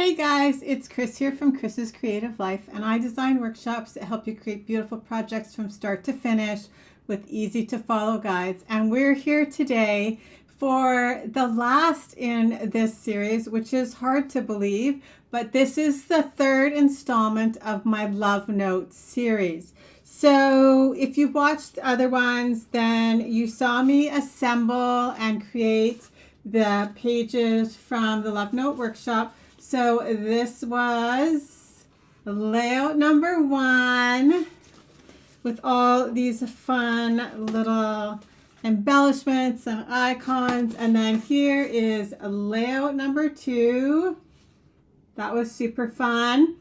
Hey guys, it's Chris here from Chris's Creative Life, and I design workshops that help you create beautiful projects from start to finish with easy to follow guides. And we're here today for the last in this series, which is hard to believe, but this is the third installment of my Love Notes series. So if you've watched the other ones, then you saw me assemble and create the pages from the Love Note workshop. So this was layout number 1 with all these fun little embellishments and icons. And then here is layout number 2. That was super fun.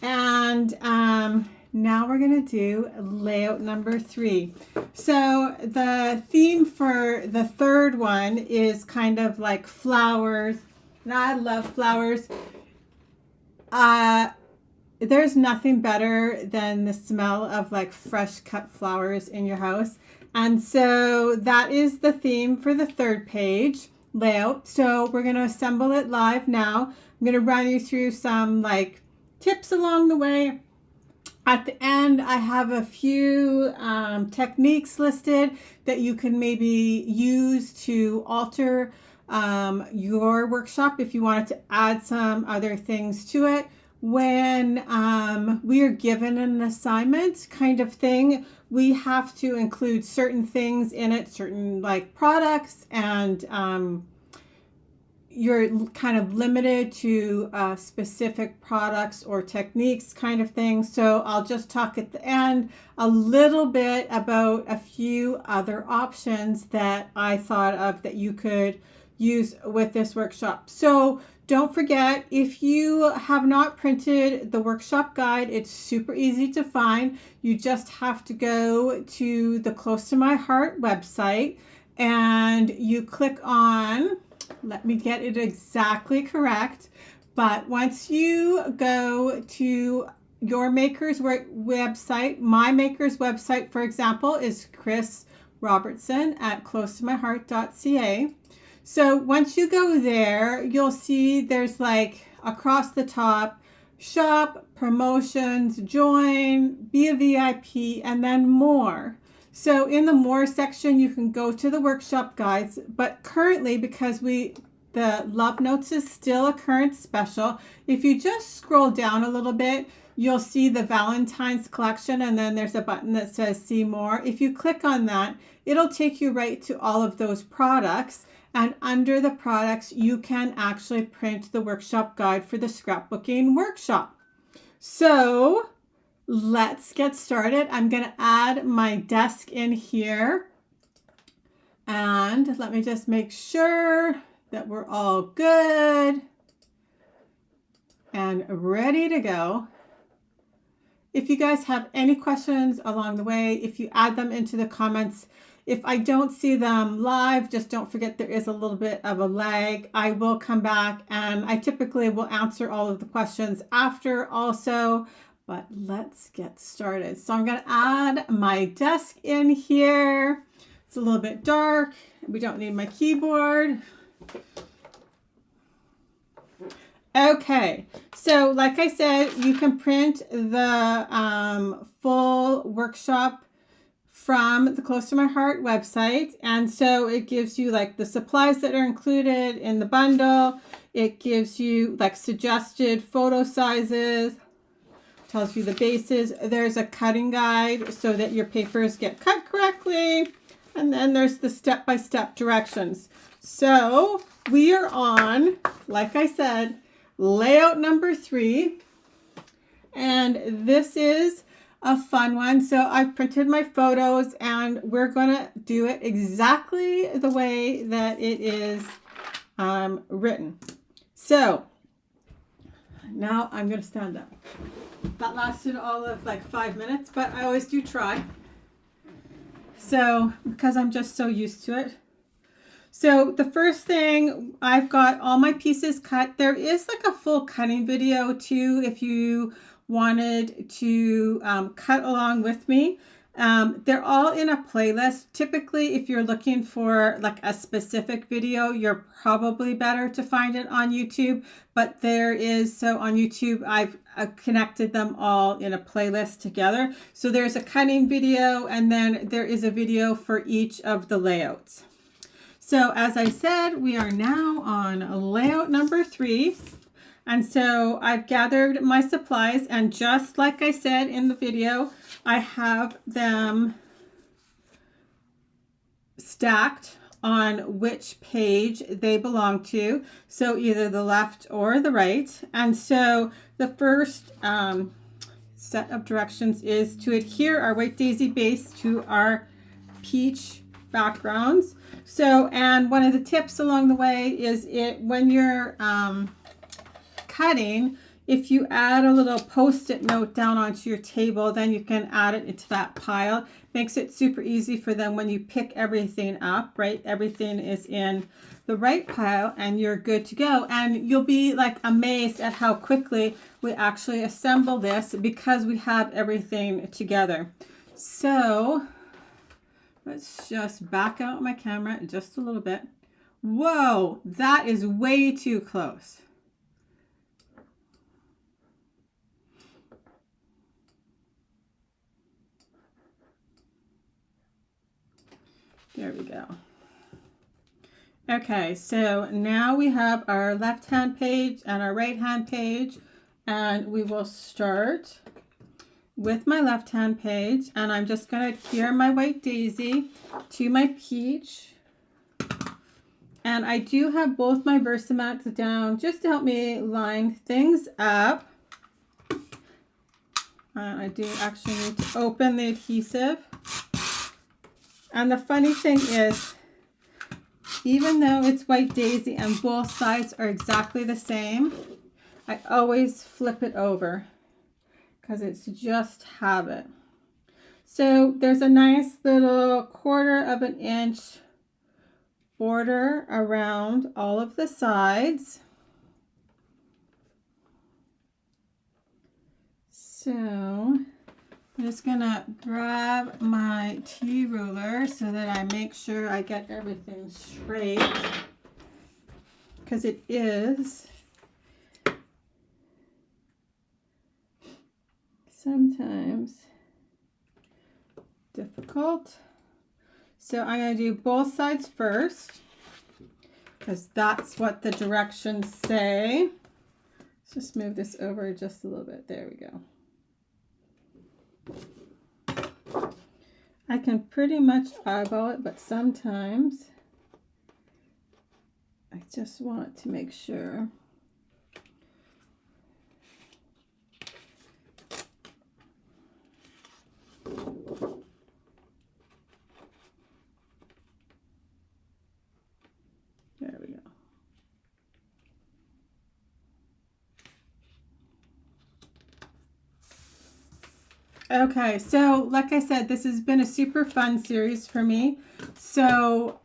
And now we're going to do layout number 3. So the theme for the third one is kind of like flowers. And I love flowers. There's nothing better than the smell of like fresh cut flowers in your house. And so that is the theme for the third page layout. So we're going to assemble it live now. I'm going to run you through some like tips along the way. At the end, I have a few techniques listed that you can maybe use to alter your workshop if you wanted to add some other things to it. When we are given an assignment kind of thing, we have to include certain things in it, certain like products, and you're kind of limited to specific products or techniques kind of thing. So I'll just talk at the end a little bit about a few other options that I thought of that you could use with this workshop. So don't forget, if you have not printed the workshop guide, it's super easy to find. You just have to go to the Close to My Heart website and you click on, let me get it exactly correct, but once you go to your maker's website, my maker's website, for example, is Chris Robertson at closetomyheart.ca. So once you go there, you'll see there's like across the top, shop, promotions, join, be a VIP, and then more. So in the more section, you can go to the workshop guides, but currently, because the Love Notes is still a current special, if you just scroll down a little bit, you'll see the Valentine's collection, and then there's a button that says see more. If you click on that, it'll take you right to all of those products. And under the products, you can actually print the workshop guide for the scrapbooking workshop. So let's get started. I'm going to add my desk in here. And let me just make sure that we're all good and ready to go. If you guys have any questions along the way, if you add them into the comments, if I don't see them live, just don't forget there is a little bit of a lag. I will come back and I typically will answer all of the questions after also, but let's get started. So I'm going to add my desk in here. It's a little bit dark. We don't need my keyboard. Okay, so like I said, you can print the full workshop from the Close to My Heart website. And so it gives you like the supplies that are included in the bundle. It gives you like suggested photo sizes, tells you the bases. There's a cutting guide so that your papers get cut correctly. And then there's the step-by-step directions. So we are on, like I said, layout number 3. And this is a fun one. So I've printed my photos and we're going to do it exactly the way that it is written. So now I'm going to stand up. That lasted all of like 5 minutes, but I always do try. So because I'm just so used to it. So the first thing, I've got all my pieces cut. There is like a full cutting video too if you wanted to cut along with me. They're all in a playlist. Typically, if you're looking for like a specific video, you're probably better to find it on YouTube. But there is, so on YouTube, I've connected them all in a playlist together. So there's a cutting video, and then there is a video for each of the layouts. So as I said, we are now on layout number 3. And so I've gathered my supplies, and just like I said in the video, I have them stacked on which page they belong to. So either the left or the right. And so the first set of directions is to adhere our white daisy base to our peach backgrounds. So, and one of the tips along the way is when you're cutting, if you add a little post-it note down onto your table, then you can add it into that pile. Makes it super easy for them when you pick everything up, right? Everything is in the right pile and you're good to go. And you'll be like amazed at how quickly we actually assemble this because we have everything together. So let's just back out my camera just a little bit. Whoa, that is way too close. There we go. Okay, so now we have our left-hand page and our right-hand page, and we will start with my left-hand page, and I'm just going to adhere my white daisy to my peach. And I do have both my Versamats down just to help me line things up. I do actually need to open the adhesive. And the funny thing is, even though it's white daisy and both sides are exactly the same, I always flip it over because it's just habit. So there's a nice little 1/4 of an inch border around all of the sides. So I'm just gonna grab my T-ruler so that I make sure I get everything straight, because it is sometimes difficult. So I'm going to do both sides first because that's what the directions say. Let's just move this over just a little bit. There we go. I can pretty much eyeball it, but sometimes I just want to make sure. There we go. Okay, so like I said, this has been a super fun series for me. So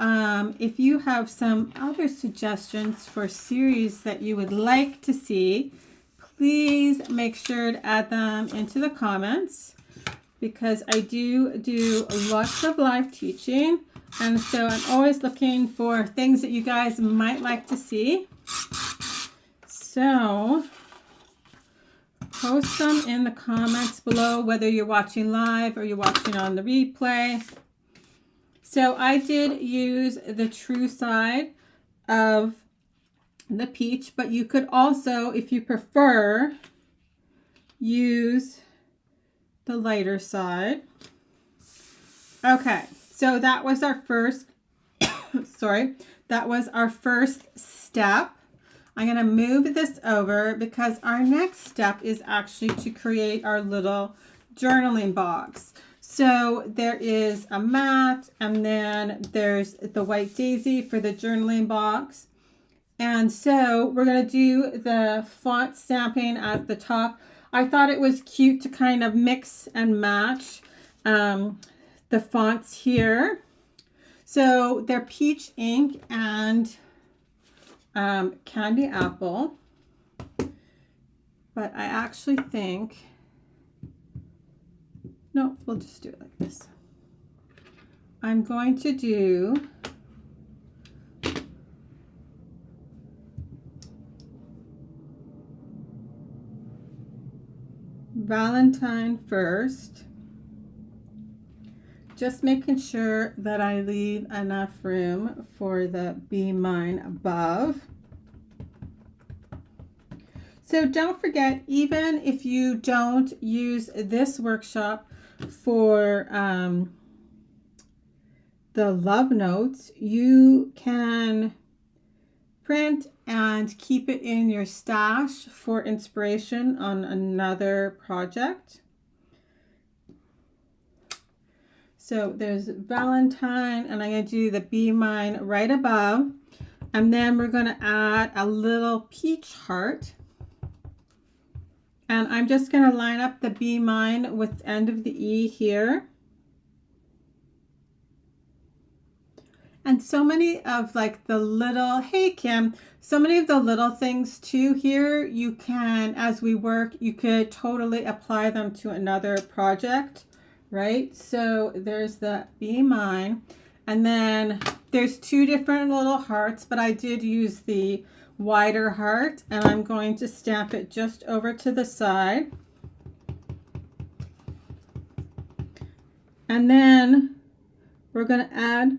if you have some other suggestions for series that you would like to see, please make sure to add them into the comments, because I do lots of live teaching, and so I'm always looking for things that you guys might like to see. So post them in the comments below, whether you're watching live or you're watching on the replay. So I did use the true side of the peach, but you could also, if you prefer, use the lighter side. Okay, so that was our first, sorry, that was our first step. I'm going to move this over because our next step is actually to create our little journaling box. So there is a mat, and then there's the white daisy for the journaling box. And so we're going to do the font stamping at the top. I thought it was cute to kind of mix and match the fonts here. So they're peach ink and candy apple, but I actually think, No, we'll just do it like this. I'm going to do Valentine first. Just making sure that I leave enough room for the Be Mine above. So don't forget, even if you don't use this workshop for the love notes, you can print and keep it in your stash for inspiration on another project. So there's Valentine, and I'm going to do the Be Mine right above. And then we're going to add a little peach heart. And I'm just going to line up the Be Mine with the end of the E here. And so many of like the little, hey Kim, so many of the little things too here, you can, as we work, you could totally apply them to another project. Right, so there's the Be Mine, and then there's two different little hearts, but I did use the wider heart, and I'm going to stamp it just over to the side. And then we're going to add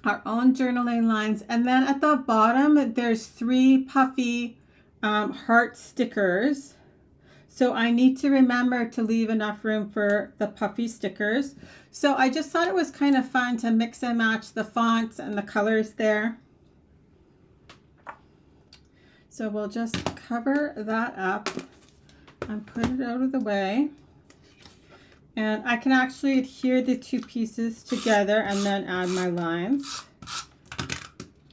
our own journaling lines, and then at the bottom there's 3 puffy heart stickers. So I need to remember to leave enough room for the puffy stickers. So I just thought it was kind of fun to mix and match the fonts and the colors there. So we'll just cover that up and put it out of the way. And I can actually adhere the 2 pieces together and then add my lines.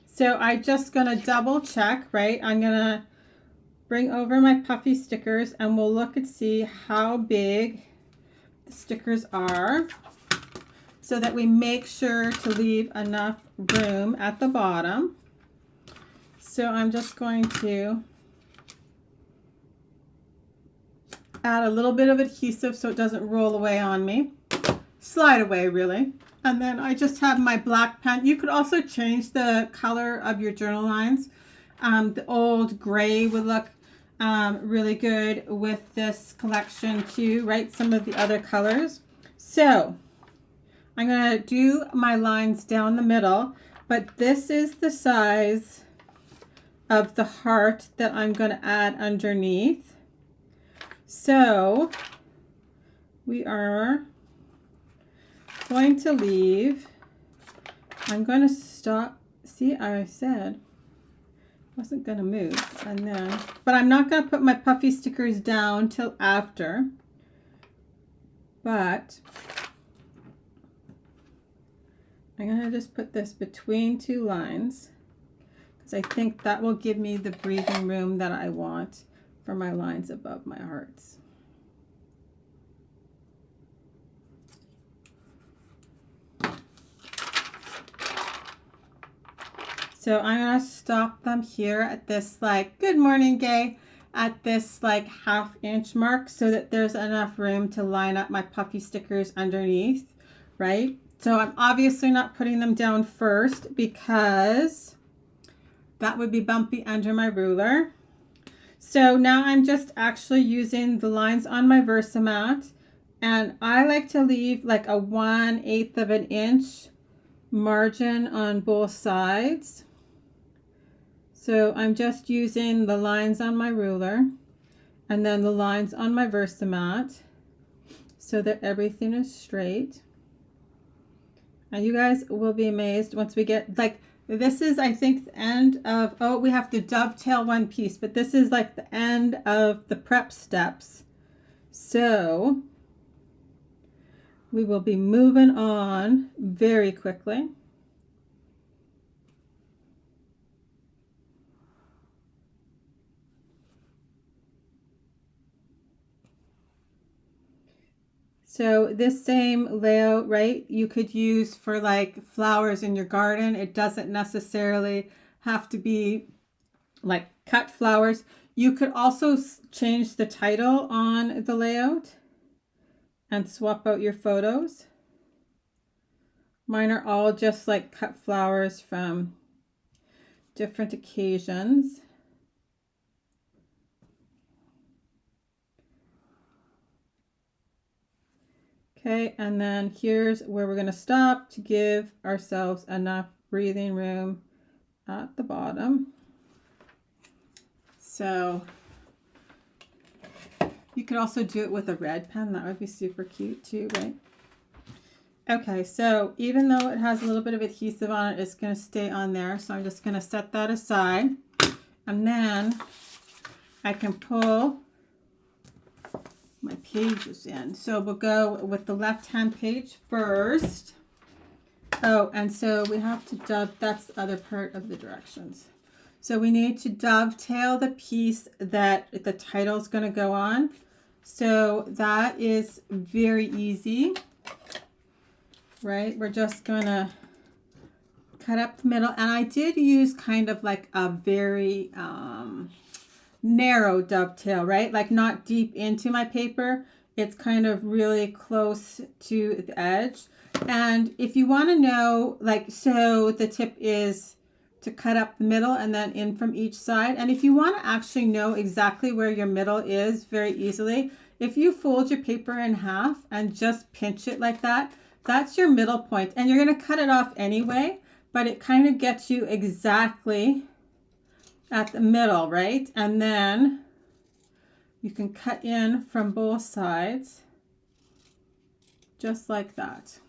So I'm just going to double check, right? I'm going to bring over my puffy stickers and we'll look and see how big the stickers are so that we make sure to leave enough room at the bottom. So I'm just going to add a little bit of adhesive so it doesn't roll away on me. Slide away really. And then I just have my black pen. You could also change the color of your journal lines. The old gray would look really good with this collection too, right? Some of the other colors. So I'm going to do my lines down the middle, but this is the size of the heart that I'm going to add underneath. So we are going to leave, I'm going to stop, see I said wasn't going to move, and then, but I'm not going to put my puffy stickers down till after, but I'm going to just put this between 2 lines because I think that will give me the breathing room that I want for my lines above my hearts. So I'm going to stop them here at this like, good morning gay, at this like 1/2 inch mark so that there's enough room to line up my puffy stickers underneath, right? So I'm obviously not putting them down first because that would be bumpy under my ruler. So now I'm just actually using the lines on my Versamat, and I like to leave like a 1/8 of an inch margin on both sides. So I'm just using the lines on my ruler and then the lines on my Versamat so that everything is straight. And you guys will be amazed once we get, like, this is, I think, the end of, oh, we have to dovetail one piece, but this is like the end of the prep steps. So we will be moving on very quickly. So this same layout, right, you could use for like flowers in your garden. It doesn't necessarily have to be like cut flowers. You could also change the title on the layout. and swap out your photos. Mine are all just like cut flowers from different occasions. Okay, and then here's where we're going to stop to give ourselves enough breathing room at the bottom. So you could also do it with a red pen. That would be super cute too, right? Okay, so even though it has a little bit of adhesive on it, it's going to stay on there. So I'm just going to set that aside. And then I can pull my pages in. So we'll go with the left-hand page first. Oh, and so we have to that's the other part of the directions. So we need to dovetail the piece that the title is going to go on. So that is very easy, right? We're just going to cut up the middle. And I did use kind of like a very narrow dovetail, right? Like not deep into my paper. It's kind of really close to the edge. And if you want to know, like, so the tip is to cut up the middle and then in from each side. And if you want to actually know exactly where your middle is very easily, if you fold your paper in half and just pinch it like that, that's your middle point. And you're going to cut it off anyway, but it kind of gets you exactly at the middle, right? And then you can cut in from both sides just like that.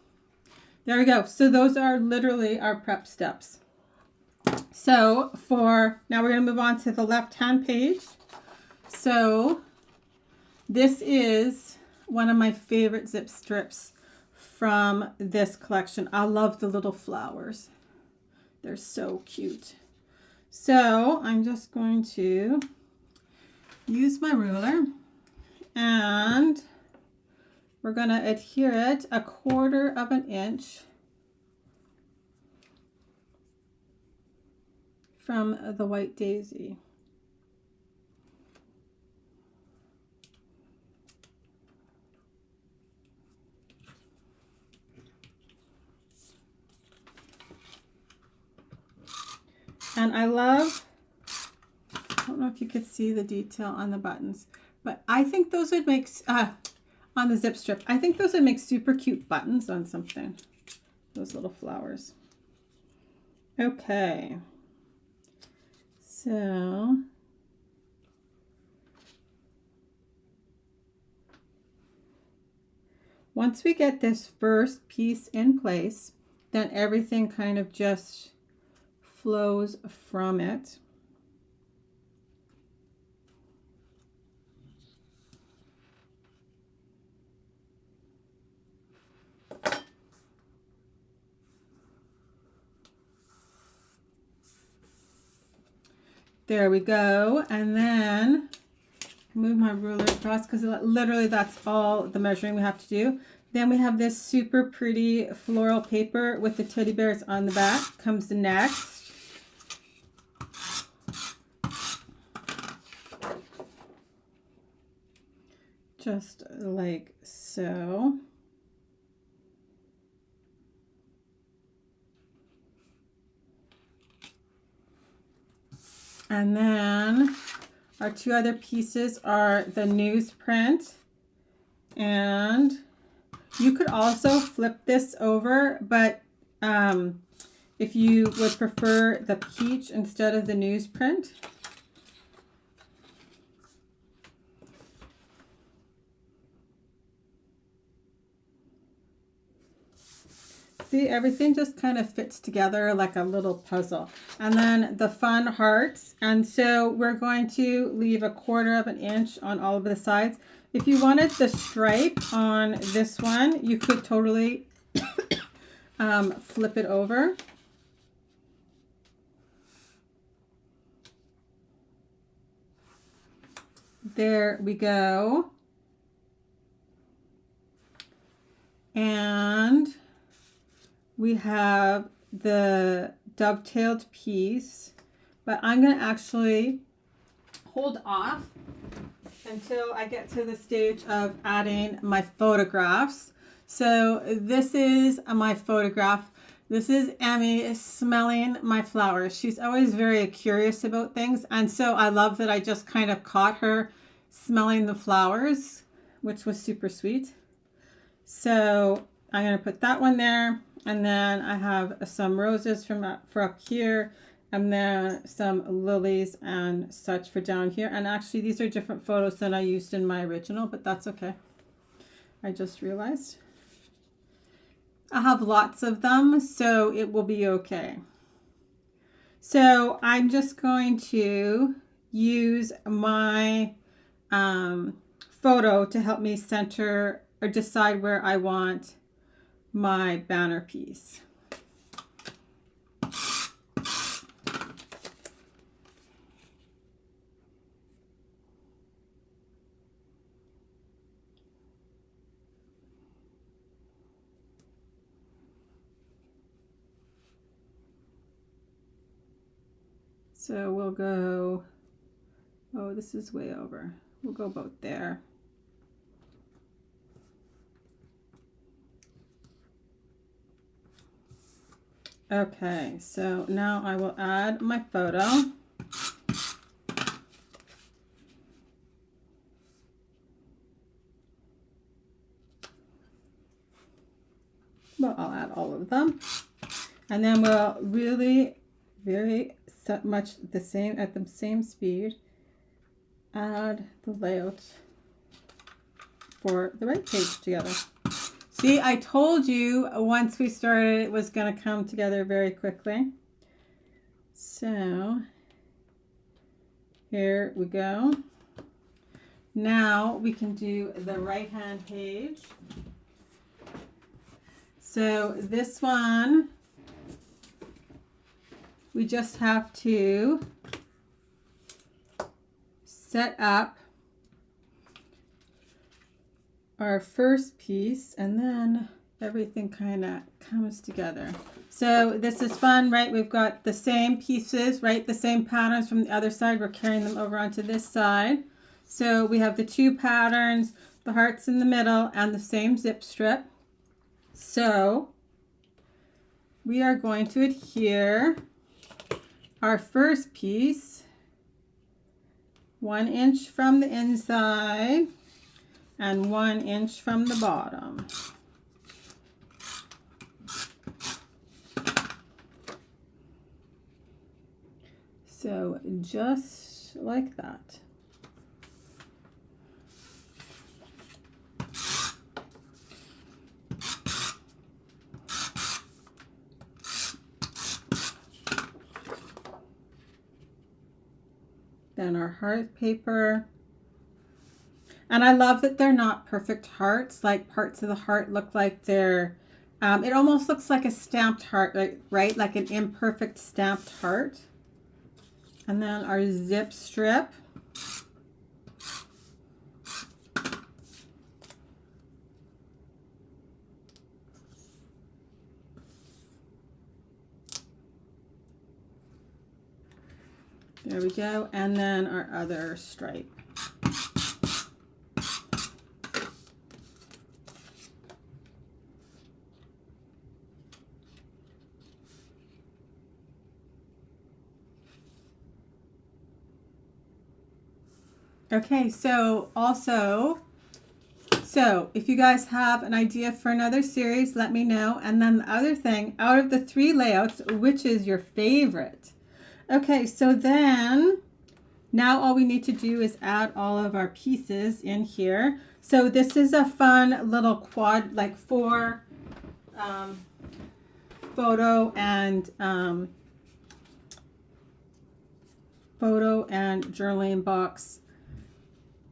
There we go. So those are literally our prep steps. So now we're going to move on to the left-hand page. So this is one of my favorite zip strips from this collection. I love the little flowers. They're so cute. So I'm just going to use my ruler and we're going to adhere it 1/4 of an inch from the white daisy. And I don't know if you could see the detail on the buttons, but I think those would make, on the zip strip, I think those would make super cute buttons on something. Those little flowers. Okay. So once we get this first piece in place, then everything kind of just flows from it. There we go. And then move my ruler across because literally that's all the measuring we have to do. Then we have this super pretty floral paper with the teddy bears on the back. Comes next. Just like so. And then our two other pieces are the newsprint. And you could also flip this over, but if you would prefer the peach instead of the newsprint. See, everything just kind of fits together like a little puzzle. And then the fun hearts. And so we're going to leave 1/4 of an inch on all of the sides. If you wanted the stripe on this one, you could totally flip it over. There we go. And we have the dovetailed piece, but I'm going to actually hold off until I get to the stage of adding my photographs. So this is my photograph. This is Emmy smelling my flowers. She's always very curious about things. And so I love that I just kind of caught her smelling the flowers, which was super sweet. So I'm going to put that one there. And then I have some roses for up here. And then some lilies and such for down here. And actually these are different photos than I used in my original, but that's okay. I just realized. I have lots of them, so it will be okay. So I'm just going to use my photo to help me center or decide where I want my banner piece. So we'll go, oh, this is way over. We'll go about there. Okay, so now I will add my photo. Well, I'll add all of them. And then we'll really very much the same at the same speed add the layout for the right page together. See, I told you once we started it was going to come together very quickly. So here we go. Now we can do the right hand page. So this one, we just have to set up our first piece and then everything kind of comes together. So this is fun, right? We've got the same pieces, right? The same patterns from the other side. We're carrying them over onto this side. So we have the two patterns, the hearts in the middle and the same zip strip. So we are going to adhere our first piece 1 inch from the inside and 1 inch from the bottom. So just like that. Then our heart paper. And I love that they're not perfect hearts. Like parts of the heart look like they're, it almost looks like a stamped heart, right? Like an imperfect stamped heart. And then our zip strip. There we go. And then our other stripe. Okay, so if you guys have an idea for another series, let me know. And then the other thing, out of the 3 layouts, which is your favorite? Okay, so then now all we need to do is add all of our pieces in here. So this is a fun little quad, like 4 photo and journaling box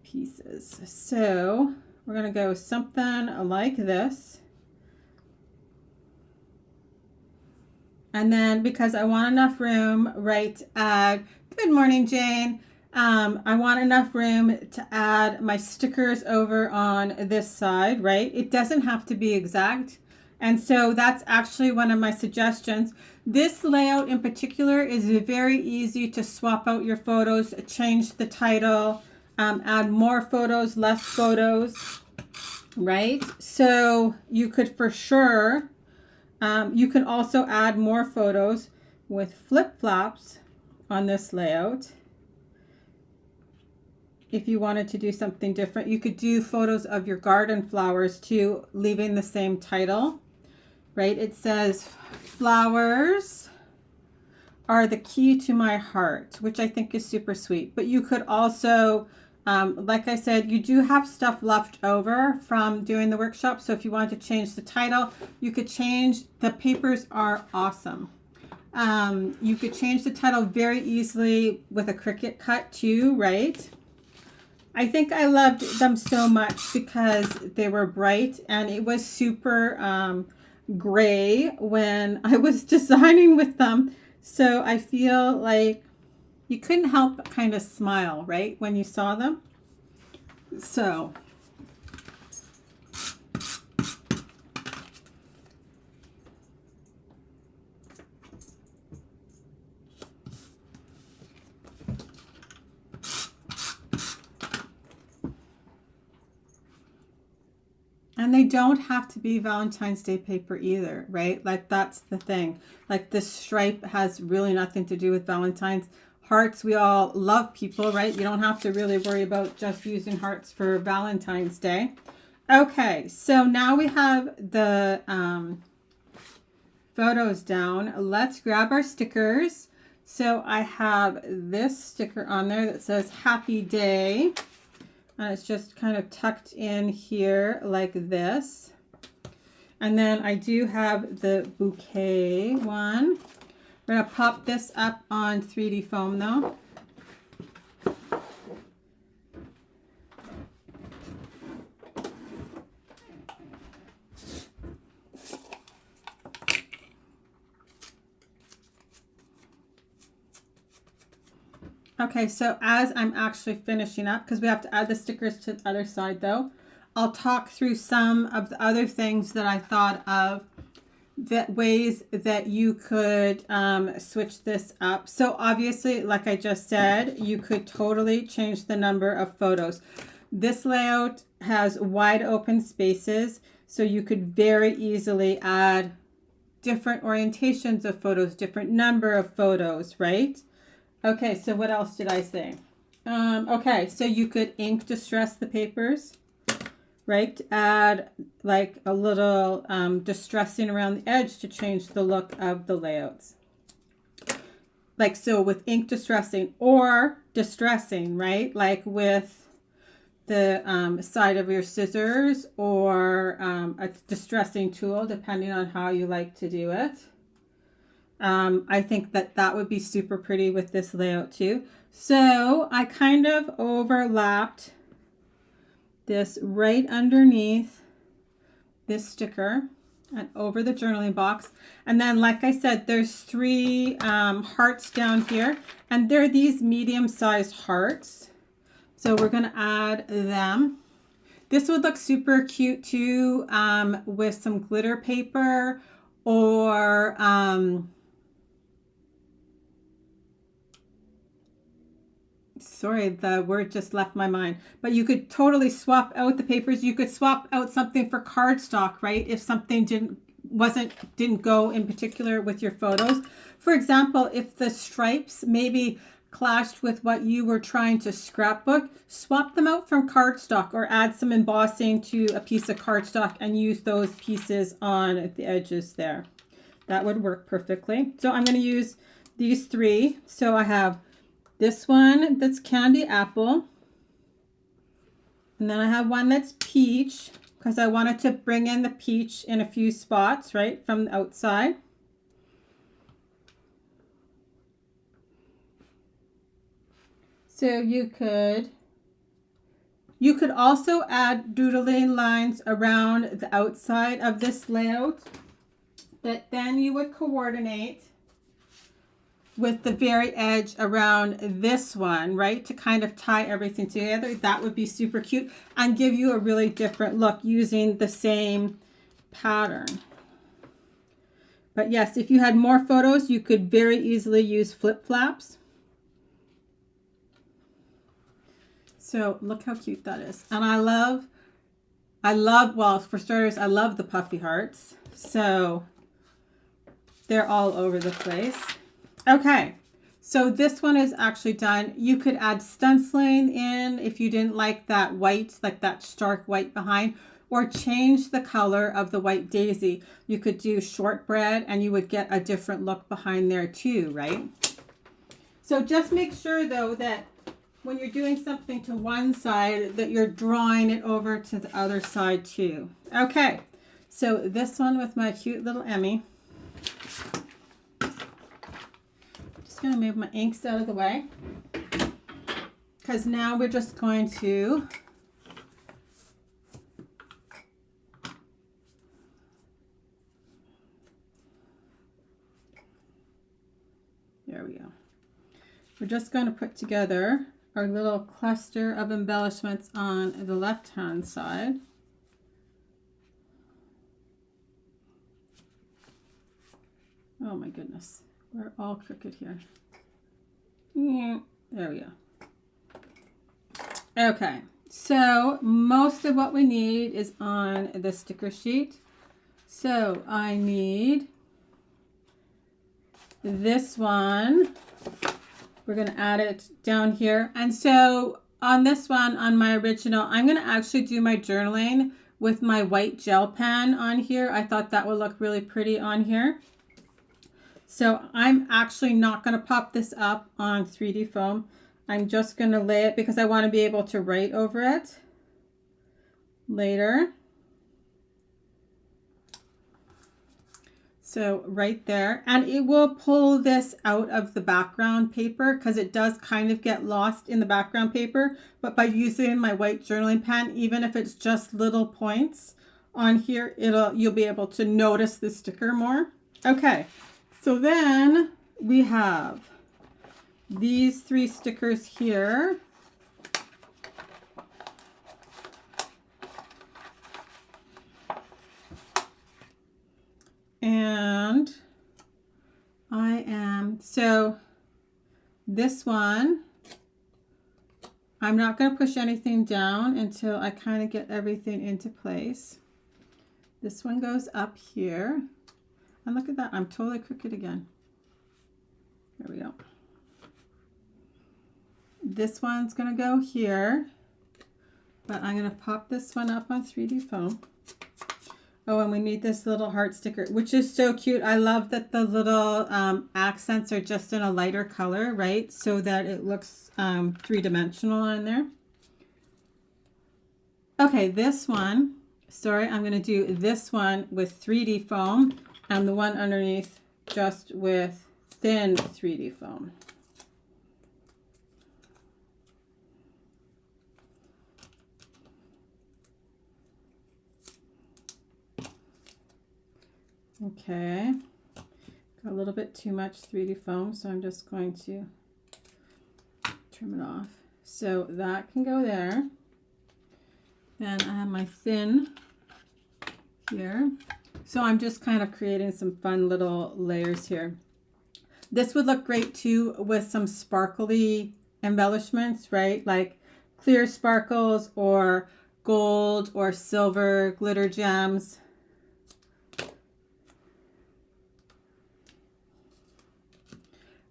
pieces. So we're going to go something like this. And then because I want enough room, right, good morning, Jane. I want enough room to add my stickers over on this side, right? It doesn't have to be exact. And so that's actually one of my suggestions. This layout in particular is very easy to swap out your photos, change the title, add more photos, less photos, right? So you could for sure, you can also add more photos with flip-flops on this layout. If you wanted to do something different, you could do photos of your garden flowers too, leaving the same title, right? It says, flowers are the key to my heart, which I think is super sweet. But you could also, like I said, you do have stuff left over from doing the workshop. So if you wanted to change the title, you could change. The papers are awesome. You could change the title very easily with a Cricut cut too, right? I think I loved them so much because they were bright, and it was super gray when I was designing with them. So I feel like you couldn't help but kind of smile, right, when you saw them. So and they don't have to be Valentine's Day paper either, right? Like, that's the thing. Like, this stripe has really nothing to do with Valentine's. Hearts, we all love people, right? You don't have to really worry about just using hearts for Valentine's Day. Okay, so now we have the photos down. Let's grab our stickers. So I have this sticker on there that says Happy Day. And it's just kind of tucked in here like this. And then I do have the bouquet one. We're going to pop this up on 3D foam though. Okay, so as I'm actually finishing up, because we have to add the stickers to the other side though, I'll talk through some of the other things that I thought of, that ways that you could switch this up. So obviously, like I just said, you could totally change the number of photos. This layout has wide open spaces, so you could very easily add different orientations of photos, different number of photos, right? Okay, so what else did I say? Okay, so you could ink distress the papers, right? Add like a little distressing around the edge to change the look of the layouts. Like so with ink distressing or distressing, right? Like with the side of your scissors or a distressing tool, depending on how you like to do it. I think that that would be super pretty with this layout too. So I kind of overlapped this right underneath this sticker and over the journaling box. And then, like I said, there's 3 hearts down here, and they're these medium-sized hearts. So we're going to add them. This would look super cute too with some glitter paper or sorry, the word just left my mind. But you could totally swap out the papers. You could swap out something for cardstock, right? If something didn't go in particular with your photos. For example, if the stripes maybe clashed with what you were trying to scrapbook, swap them out from cardstock or add some embossing to a piece of cardstock and use those pieces on the edges there. That would work perfectly. So I'm going to use these 3. So I have this one that's candy apple. And then I have one that's peach, because I wanted to bring in the peach in a few spots, right, from the outside. So you could also add doodling lines around the outside of this layout that then you would coordinate with the very edge around this one, right? To kind of tie everything together. That would be super cute and give you a really different look using the same pattern. But yes, if you had more photos, you could very easily use flip-flaps. So look how cute that is. And I love, well, for starters, I love the puffy hearts. So they're all over the place. Okay, so this one is actually done. You could add stenciling in if you didn't like that white, like that stark white behind, or change the color of the white daisy. You could do shortbread and you would get a different look behind there too, right? So just make sure though that when you're doing something to one side that you're drawing it over to the other side too. Okay, so this one with my cute little Emmy. Just gonna move my inks out of the way because now we're just going to there we go. We're just going to put together our little cluster of embellishments on the left hand side. Oh my goodness, we're all crooked here. Yeah, there we go. Okay, so most of what we need is on the sticker sheet. So I need this one. We're going to add it down here. And so on this one, on my original, I'm going to actually do my journaling with my white gel pen on here. I thought that would look really pretty on here. So I'm actually not going to pop this up on 3D foam. I'm just going to lay it because I want to be able to write over it later. So right there, and it will pull this out of the background paper because it does kind of get lost in the background paper. But by using my white journaling pen, even if it's just little points on here, you'll be able to notice the sticker more. Okay, so then we have these 3 stickers here. And so this one, I'm not going to push anything down until I kind of get everything into place. This one goes up here. And look at that, I'm totally crooked again. There we go. This one's going to go here, but I'm going to pop this one up on 3D foam. Oh, and we need this little heart sticker, which is so cute. I love that the little accents are just in a lighter color, right? So that it looks 3-dimensional on there. Okay, this one, sorry, I'm going to do this one with 3D foam and the one underneath just with thin 3D foam. Okay, got a little bit too much 3D foam, so I'm just going to trim it off. So that can go there. Then I have my thin here. So I'm just kind of creating some fun little layers here. This would look great too with some sparkly embellishments, right? Like clear sparkles or gold or silver glitter gems.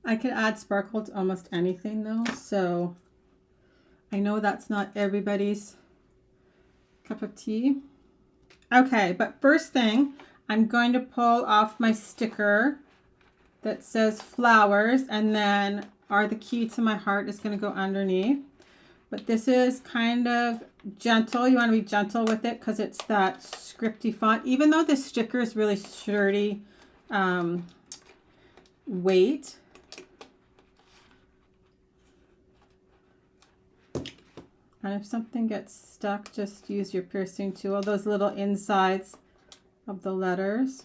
I could add sparkle to almost anything though, so I know that's not everybody's cup of tea. Okay, but first thing, I'm going to pull off my sticker that says flowers, and then "Are the key to my heart" is going to go underneath. But this is kind of gentle. You want to be gentle with it because it's that scripty font. Even though the sticker is really sturdy weight. And if something gets stuck, just use your piercing tool. Those little insides of the letters.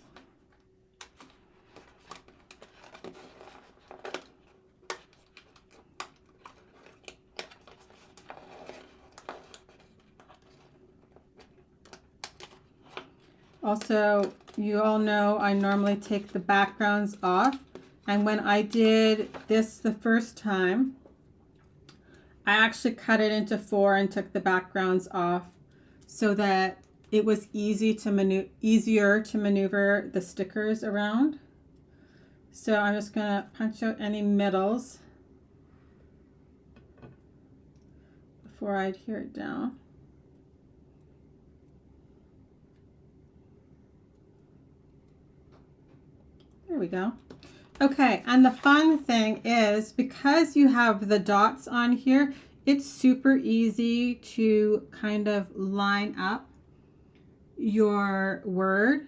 Also, you all know I normally take the backgrounds off. And when I did this the first time, I actually cut it into 4 and took the backgrounds off so that it was easier to maneuver the stickers around. So I'm just going to punch out any middles before I adhere it down. There we go. Okay, and the fun thing is because you have the dots on here, it's super easy to kind of line up your word.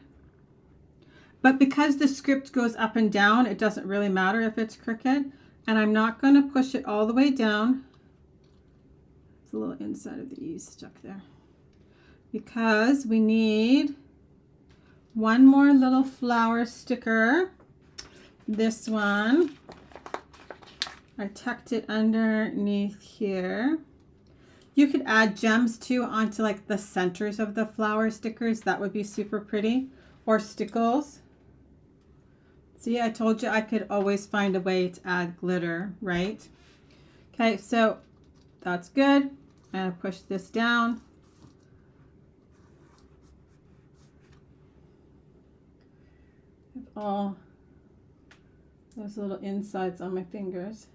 But because the script goes up and down, it doesn't really matter if it's crooked. And I'm not going to push it all the way down. It's a little inside of the E stuck there. Because we need one more little flower sticker. This one, I tucked it underneath here. You could add gems too onto like the centers of the flower stickers. That would be super pretty. Or stickles. See, I told you I could always find a way to add glitter, right? Okay, so that's good. I'm going to push this down. With all those little insides on my fingers.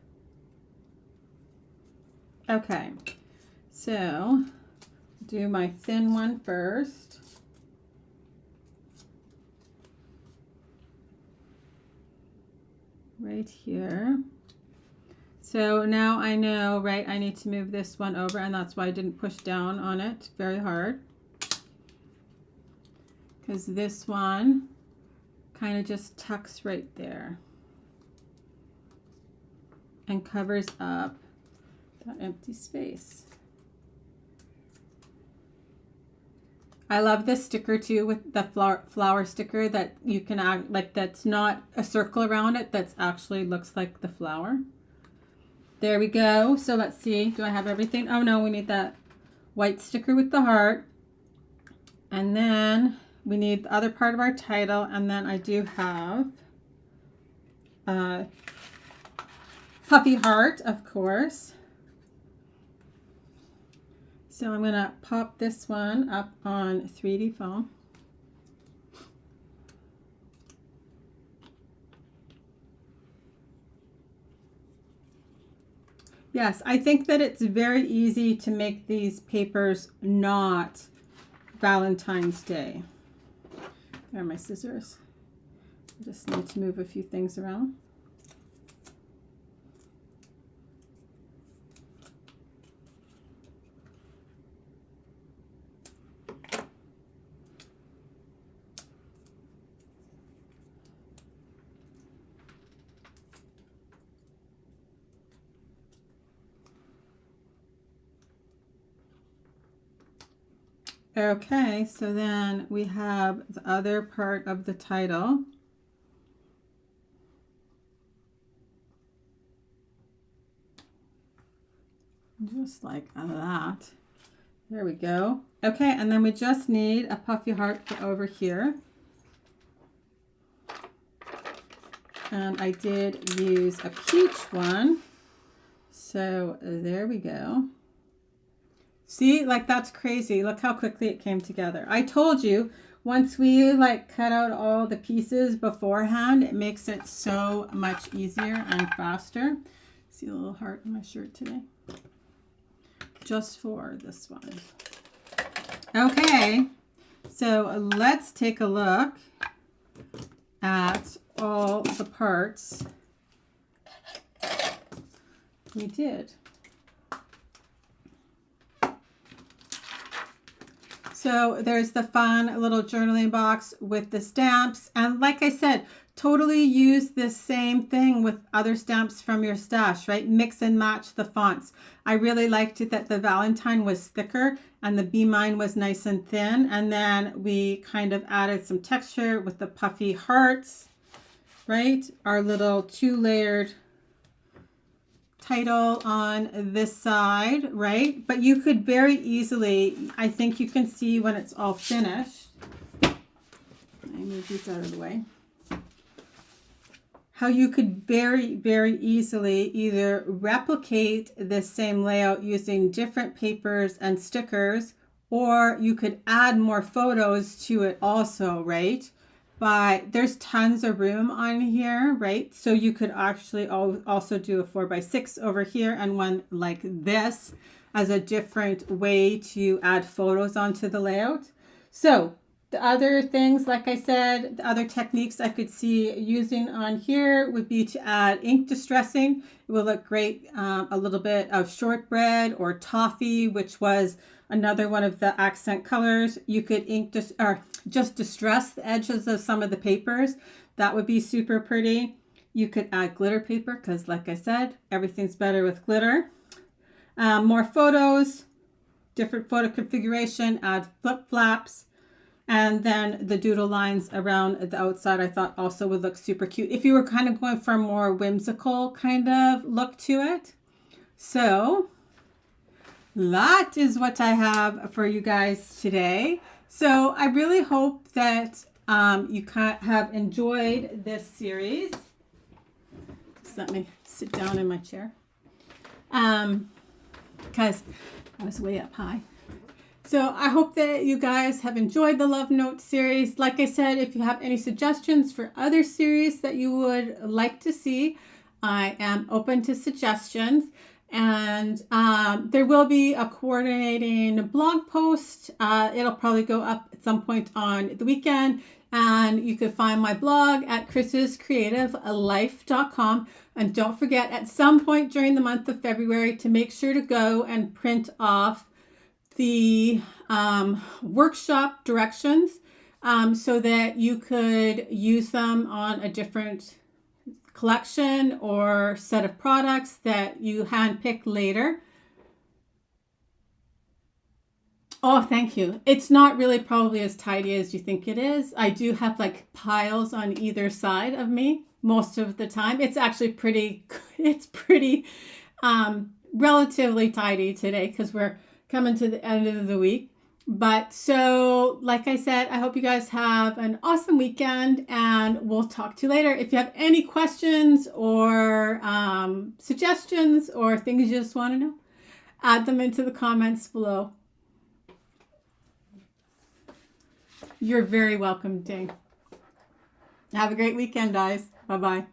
Okay, so do my thin one first. Right here. So now I know, right, I need to move this one over, and that's why I didn't push down on it very hard. Because this one kind of just tucks right there and covers up that empty space. I love this sticker too, with the flower sticker that you can add, like that's not a circle around it, that's actually looks like the flower. There we go. So let's see, do I have everything? Oh no, we need that white sticker with the heart. And then we need the other part of our title, and then I do have a puffy heart, of course. So I'm going to pop this one up on 3D foam. Yes, I think that it's very easy to make these papers not Valentine's Day. There are my scissors. I just need to move a few things around. Okay, so then we have the other part of the title. Just like that. There we go. Okay, and then we just need a puffy heart for over here. And I did use a peach one. So there we go. See, like that's crazy. Look how quickly it came together. I told you, once we like cut out all the pieces beforehand, it makes it so much easier and faster. See a little heart in my shirt today? Just for this one. Okay, so let's take a look at all the parts we did. So there's the fun little journaling box with the stamps. And like I said, totally use the same thing with other stamps from your stash, right? Mix and match the fonts. I really liked it that the Valentine was thicker and the Be Mine was nice and thin. And then we kind of added some texture with the puffy hearts, right? Our little 2-layered title on this side, right? But you could very easily, I think you can see when it's all finished. I move these out of the way. how you could very easily either replicate this same layout using different papers and stickers, or you could add more photos to it also, right? But there's tons of room on here, right? So you could actually also do a 4x6 over here and one like this as a different way to add photos onto the layout. So the other things, like I said, the other techniques I could see using on here would be to add ink distressing. It will look great. A little bit of shortbread or toffee, which was another one of the accent colors. You could just distress the edges of some of the papers. That would be super pretty. You could add glitter paper because, like I said, everything's better with glitter. More photos, different photo configuration, add flip flaps. And then the doodle lines around the outside I thought also would look super cute if you were kind of going for a more whimsical kind of look to it. So that is what I have for you guys today. So I really hope that you have enjoyed this series. Just let me sit down in my chair because I was way up high. So I hope that you guys have enjoyed the Love Note series. Like I said, if you have any suggestions for other series that you would like to see, I am open to suggestions. And there will be a coordinating blog post. It'll probably go up at some point on the weekend. And you can find my blog at chrisscreativelife.com. And don't forget, at some point during the month of February, to make sure to go and print off the workshop directions so that you could use them on a different collection or set of products that you handpick later. Oh, thank you. It's not really probably as tidy as you think it is. I do have like piles on either side of me most of the time. It's actually pretty relatively tidy today because we're coming to the end of the week. But so, like I said, I hope you guys have an awesome weekend and we'll talk to you later. If you have any questions or suggestions or things you just want to know, add them into the comments below. You're very welcome, Ding. Have a great weekend, guys. Bye-bye.